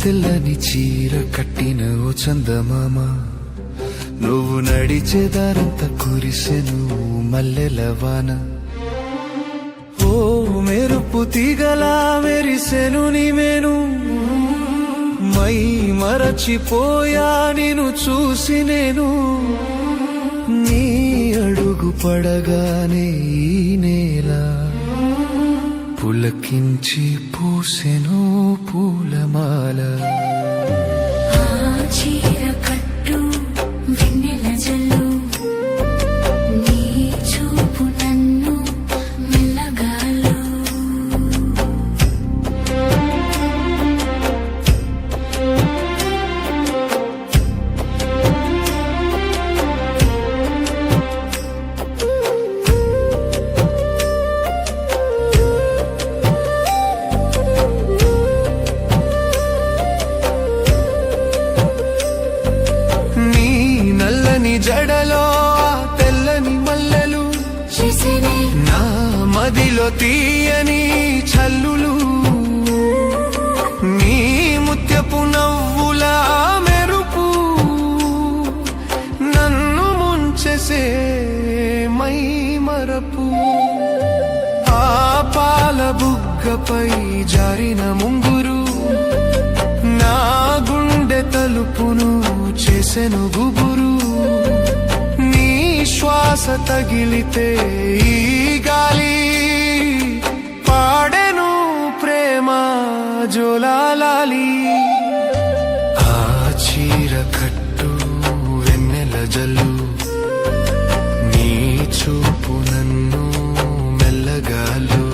తెల్లని చీర కట్టిన ఓ చందమామ, నువ్వు నడిచేదారంతా కురిసెను మల్లెల వాన. ఓ మెరుపు తీగలా మెరిసెను నీవేను, మై మరచిపోయా నిన్ను చూసి నేను. నీ అడుగు పడగానే ఈ నేల పులకించి పూసెను పూలమాల. చీర కట్టు వెన్నెల జల్లు, నీ చూపు నన్ను మెల్లగాలు. జడలో తెల్లని మల్లెలు, నా మదిలో తీయని చల్లులు. నీ ముత్యపు నవ్వుల మెరుపు నన్ను ముంచెసే మై మరపు. ఆ పాల బుగ్గపై జారిన ముంగురు నా గుండె తలుపును చేసెను గుబురు. శ్వాస తగిలితే ఈ గాలి పాడెను ప్రేమ జోలాలి. ఆ చీర కట్టు వెన్నెల జల్లు, నీ చూపు నన్ను మెల్లగాలు.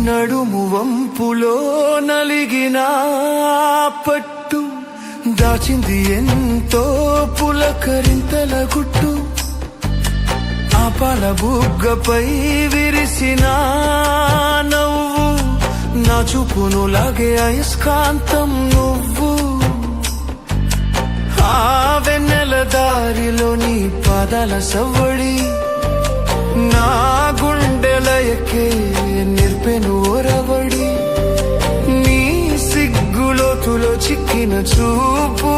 నడుము వంపులో నలిగిన పట్టు దాచింది ఎంతో పులకరింతల గుట్టు. ఆ పాల బుగ్గపై విరిసిన నవ్వు నా చూపును లాగే అయస్కాంతం నువ్వు. ఆ వెన్నెల దారిలో నీ పాదాల సవ్వడి నా గుండెలయకే నిర్పెను ఒరవడి. నీ సిగ్గులోతులో చిక్కిన చూపు